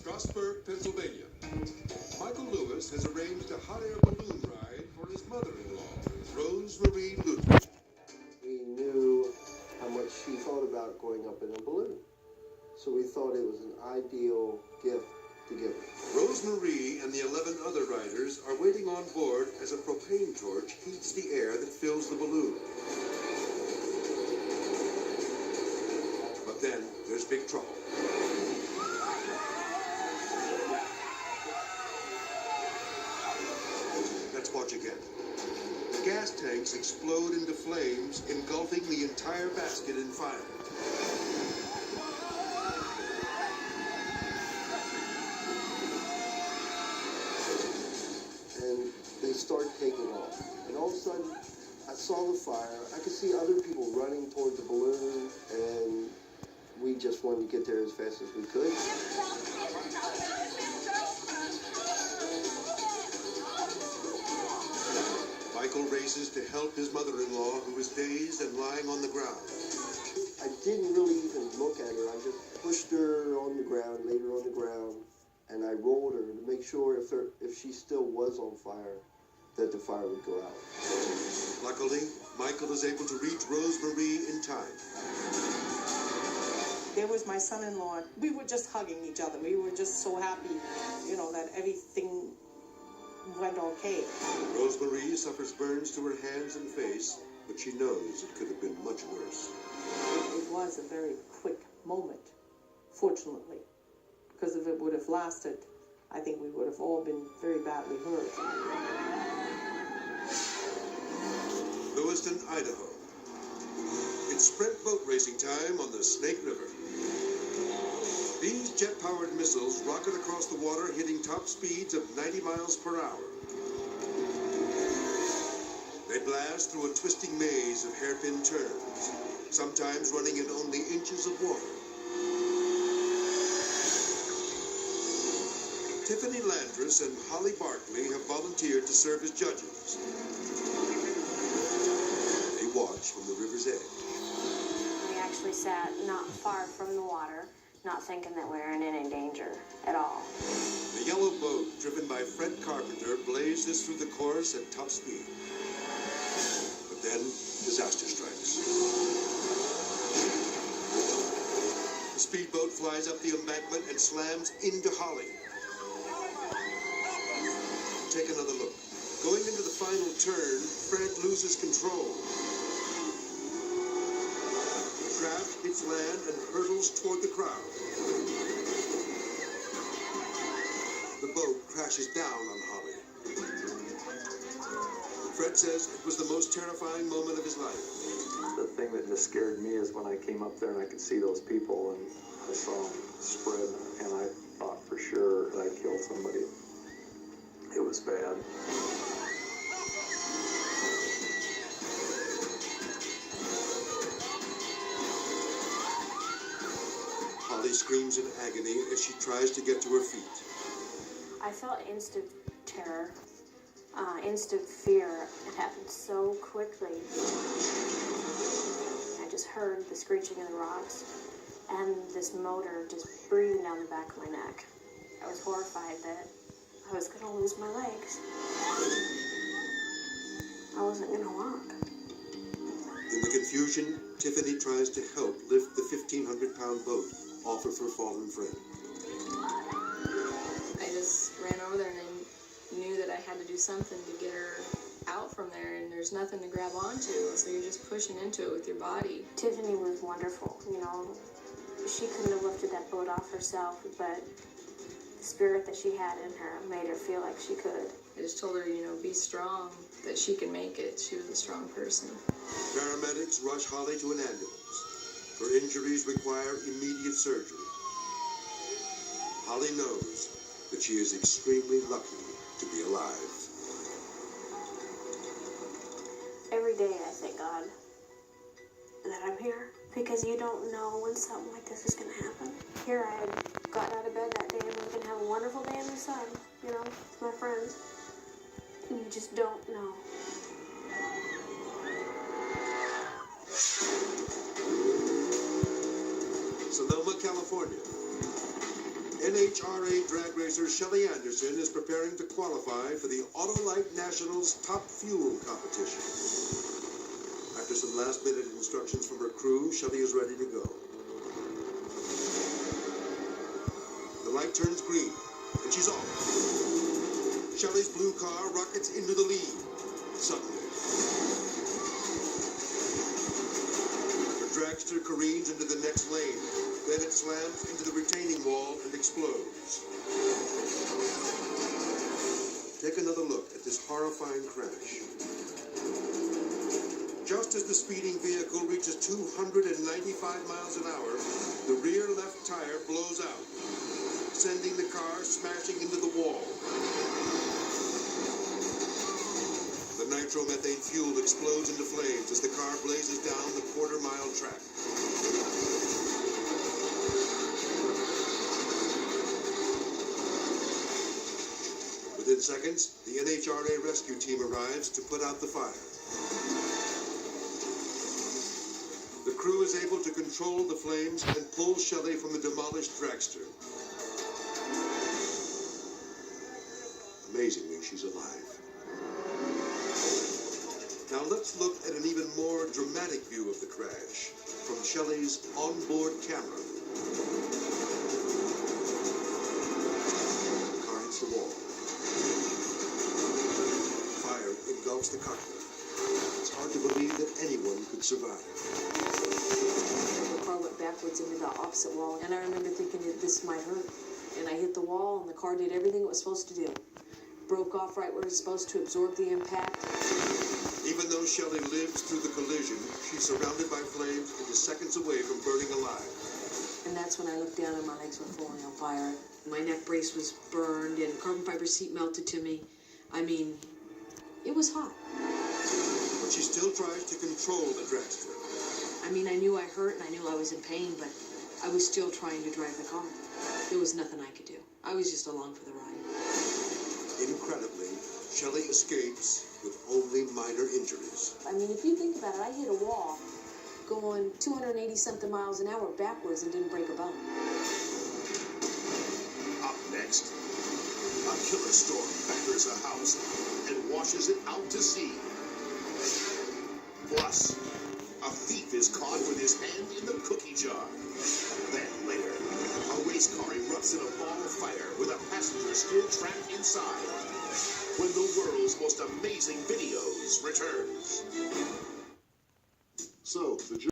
Strasburg, Pennsylvania. Michael Lewis has arranged a hot air balloon ride for his mother-in-law, Rose Marie Ludwig. We knew how much she thought about going up in a balloon, so we thought it was an ideal gift to give her. Rose Marie and the 11 other riders are waiting on board as a propane torch heats the air that fills the balloon. But then there's big trouble. Let's watch again. The gas tanks explode into flames, engulfing the entire basket in fire. And they start taking off. And all of a sudden, I saw the fire. I could see other people running toward the balloon, and we just wanted to get there as fast as we could. Michael races to help his mother-in-law, who is dazed and lying on the ground. I didn't really even look at her. I just pushed her on the ground, laid her on the ground, and I rolled her to make sure if she still was on fire, that the fire would go out. Luckily, Michael is able to reach Rose Marie in time. There was my son-in-law. We were just hugging each other. We were just so happy, that everything went okay. Rose Marie suffers burns to her hands and face, but she knows it could have been much worse. It was a very quick moment, fortunately, because if it would have lasted, I think we would have all been very badly hurt. Lewiston, Idaho. It's sprint boat racing time on the Snake River. These jet-powered missiles rocket across the water, hitting top speeds of 90 miles per hour. They blast through a twisting maze of hairpin turns, sometimes running in only inches of water. Tiffany Landress and Holly Barkley have volunteered to serve as judges. They watch from the river's edge. We actually sat not far from the water, not thinking that we were in any danger at all. The yellow boat, driven by Fred Carpenter, blazes through the course at top speed. But then, disaster strikes. The speedboat flies up the embankment and slams into Holly. Take another look. Going into the final turn, Fred loses control. The craft hits land and hurtles toward the crowd. The boat crashes down on Holly. Fred says it was the most terrifying moment of his life. The thing that just scared me is when I came up there and I could see those people and I saw them spread, and I thought for sure that I killed somebody. It was bad. Holly screams in agony as she tries to get to her feet. I felt instant terror, instant fear. It happened so quickly. I just heard the screeching of the rocks and this motor just breathing down the back of my neck. I was horrified that I was going to lose my legs. I wasn't going to walk. In the confusion, Tiffany tries to help lift the 1,500-pound boat off of her fallen friend. I just ran over there and I knew that I had to do something to get her out from there, and there's nothing to grab onto, so you're just pushing into it with your body. Tiffany was wonderful, She couldn't have lifted that boat off herself, but the spirit that she had in her made her feel like she could. I just told her, be strong, that she can make it. She was a strong person. Paramedics rush Holly to an ambulance. Her injuries require immediate surgery. Holly knows that she is extremely lucky to be alive. Every day I thank God that I'm here, because you don't know when something like this is going to happen. Here I had gotten out of bed that day and was going to have a wonderful day in the sun, with my friends. And you just don't know. Sonoma, California. NHRA drag racer Shelley Anderson is preparing to qualify for the Autolite Nationals Top Fuel competition. After some last-minute instructions from her crew, Shelley is ready to go. The light turns green, and she's off. Shelley's blue car rockets into the lead. Suddenly, her dragster careens into the next lane. Then it slams into the retaining wall and explodes. Take another look at this horrifying crash. Just as the speeding vehicle reaches 295 miles an hour, the rear left tire blows out, sending the car smashing into the wall. The nitromethane fuel explodes into flames as the car blazes down the quarter-mile track. Within seconds, the NHRA rescue team arrives to put out the fire. The crew is able to control the flames and pull Shelley from the demolished dragster. Amazingly, she's alive. Now let's look at an even more dramatic view of the crash from Shelley's onboard camera. The car hits the wall. Fire engulfs the cockpit. It's hard to believe that anyone could survive. The car went backwards into the opposite wall, and I remember thinking that this might hurt. And I hit the wall, and the car did everything it was supposed to do. Broke off right where it was supposed to absorb the impact. Even though Shelley lives through the collision, she's surrounded by flames and is seconds away from burning alive. And that's when I looked down and my legs were falling on fire. My neck brace was burned and carbon fiber seat melted to me. I mean, it was hot. But she still tries to control the dragster. I mean, I knew I hurt and I knew I was in pain, but I was still trying to drive the car. There was nothing I could do. I was just along for the ride. Incredibly, Shelley escapes with only minor injuries. I mean, if you think about it, I hit a wall going 280-something miles an hour backwards and didn't break a bone. Up next, a killer storm batters a house and washes it out to sea. Plus, a thief is caught with his hand in the cookie jar. Then later, a race car erupts in a ball of fire with a passenger still trapped inside. When the world's most amazing videos returns. So, the